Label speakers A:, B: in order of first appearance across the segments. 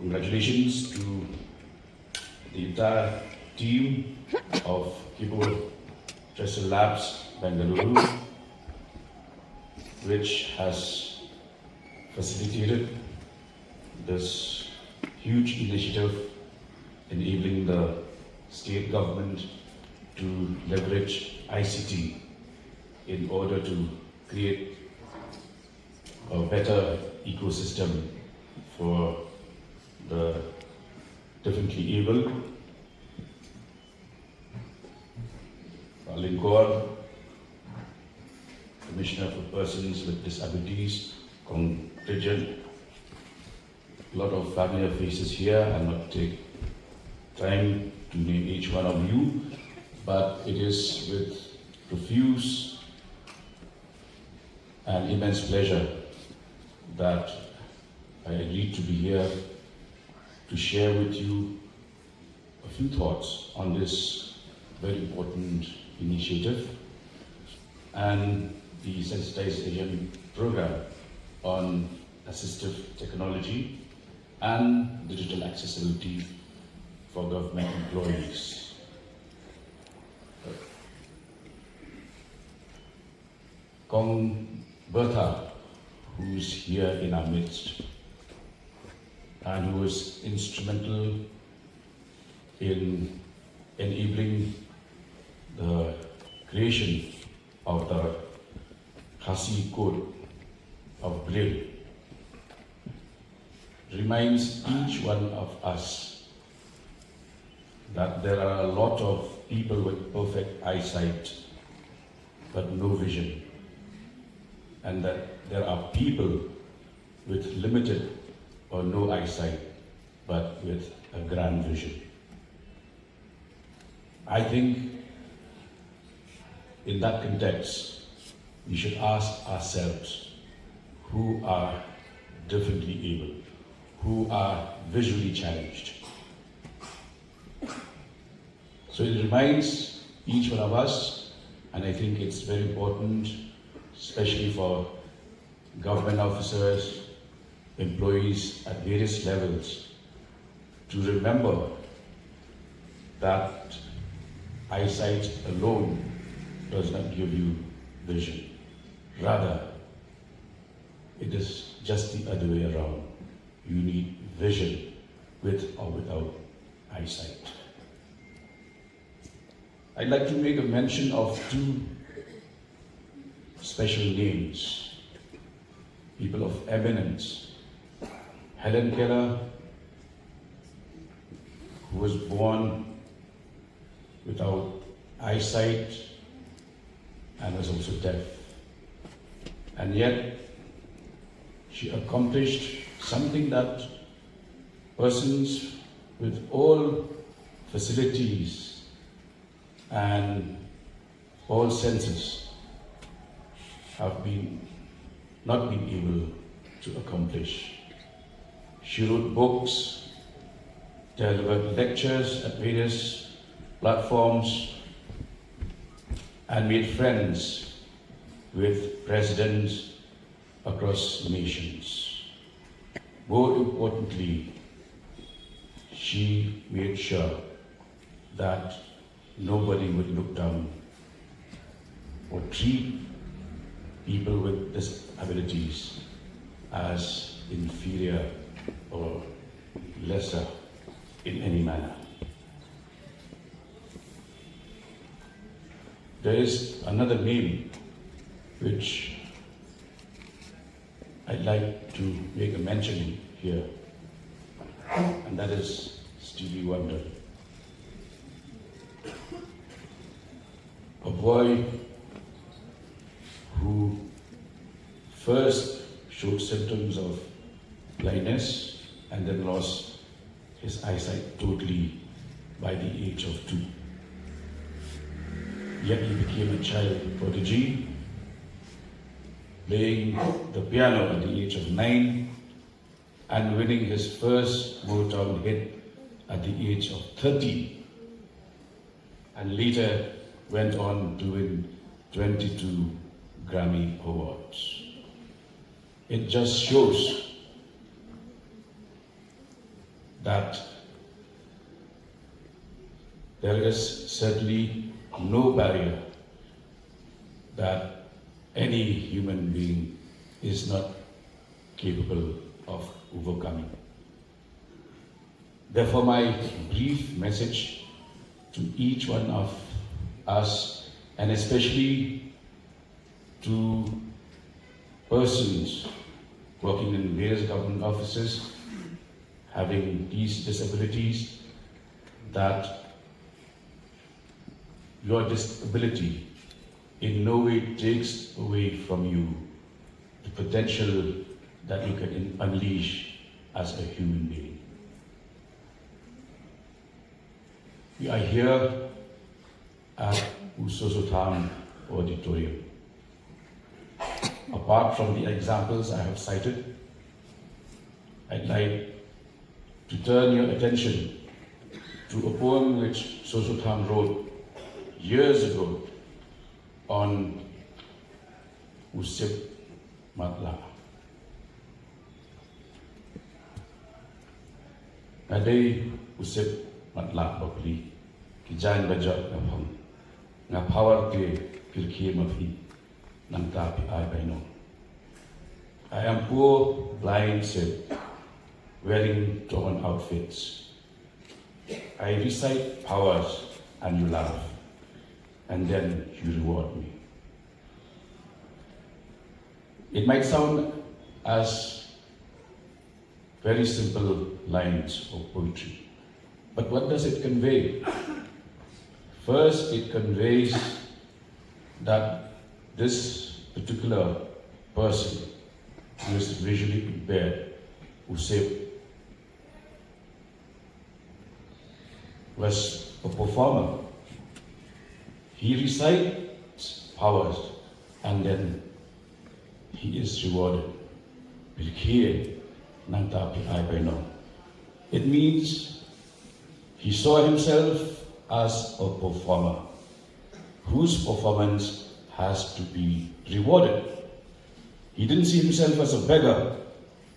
A: Congratulations to the entire team of Keyboard Trestle Labs, Bengaluru, which has facilitated this huge initiative enabling the state government to leverage ICT in order to create a better ecosystem for the differently able. Alin Kaur, Commissioner for Persons with Disabilities, Kong Trijan. A lot of familiar faces here. I'll not take time to name each one of you, but it is with profuse and immense pleasure that I agreed to be here to share with you a few thoughts on this very important initiative and the sensitization program on assistive technology and digital accessibility for government employees. Kong Bertha, who's here in our midst and who was instrumental in enabling the creation of the Khasi Code of Braille, reminds each one of us that there are a lot of people with perfect eyesight but no vision, and that there are people with limited or no eyesight but with a grand vision. I think in that context, we should ask ourselves who are differently able, who are visually challenged. So it reminds each one of us, and I think it's very important, especially for government officers, employees at various levels, to remember that eyesight alone does not give you vision. Rather, it is just the other way around. You need vision with or without eyesight. I'd like to make a mention of two special names, people of eminence. Helen Keller, who was born without eyesight and was also deaf. And yet, she accomplished something that persons with all facilities and all senses have not been able to accomplish. She wrote books, delivered lectures at various platforms, and made friends with presidents across nations. More importantly, she made sure that nobody would look down or treat people with disabilities as inferior or lesser in any manner. There is another name which I'd like to make a mention here, and that is Stevie Wonder. A boy who first showed symptoms of blindness and then lost his eyesight totally by the age of 2. Yet he became a child prodigy, playing the piano at the age of 9 and winning his first Motown hit at the age of 30, and later went on to win 22 Grammy Awards. It just shows that there is certainly no barrier that any human being is not capable of overcoming. Therefore, my brief message to each one of us, and especially to persons working in various government offices, having these disabilities, that your disability in no way takes away from you the potential that you can unleash as a human being. We are here at Usosotam Auditorium. Apart from the examples I have cited, I'd like to turn your attention to a poem which Sosotam wrote years ago on Usip Matla. Kadai Usip Matla Bakli, Kijan Bajak Napang, Napawar Te Kirki Mafi, Nantapi I Baino. I am poor, blind, sick, wearing torn outfits. I recite powers and you laugh, and then you reward me. It might sound as very simple lines of poetry, but what does it convey? First, it conveys that this particular person who is visually impaired, Usip, was a performer. He recites powers and then he is rewarded. It means he saw himself as a performer whose performance has to be rewarded. He didn't see himself as a beggar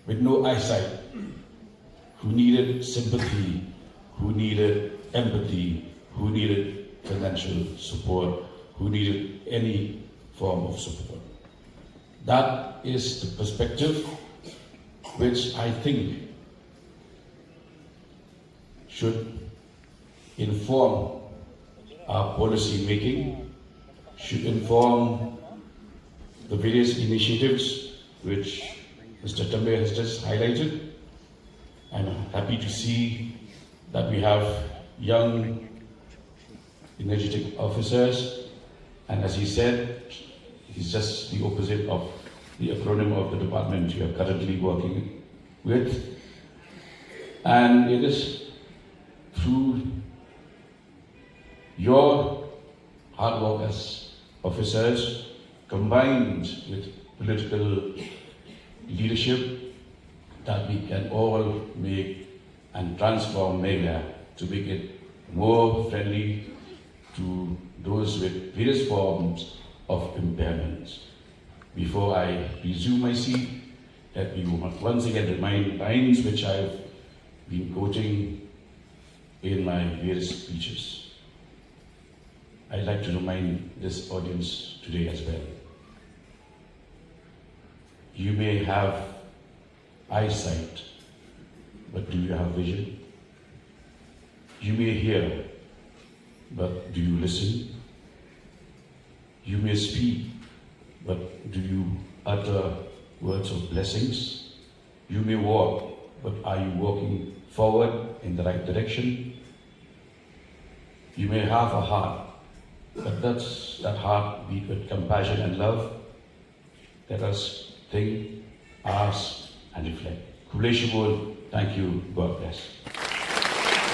A: with no eyesight, who needed sympathy, who needed empathy, who needed financial support, who needed any form of support. That is the perspective which I think should inform our policy making, should inform the various initiatives which Mr. Tambe has just highlighted. I'm happy to see that we have young, energetic officers, and as he said, he's just the opposite of the acronym of the department you are currently working with. And it is through your hard work as officers, combined with political leadership, that we can all make and transform Meghalaya to make it more friendly to those with various forms of impairments. Before I resume my seat, let me once again remind lines which I've been quoting in my various speeches. I'd like to remind this audience today as well. You may have eyesight, but do you have vision? You may hear, but do you listen? You may speak, but do you utter words of blessings? You may walk, but are you walking forward in the right direction? You may have a heart, but does that heart beat with compassion and love? Let us think, ask, and reflect. Thank you. God bless.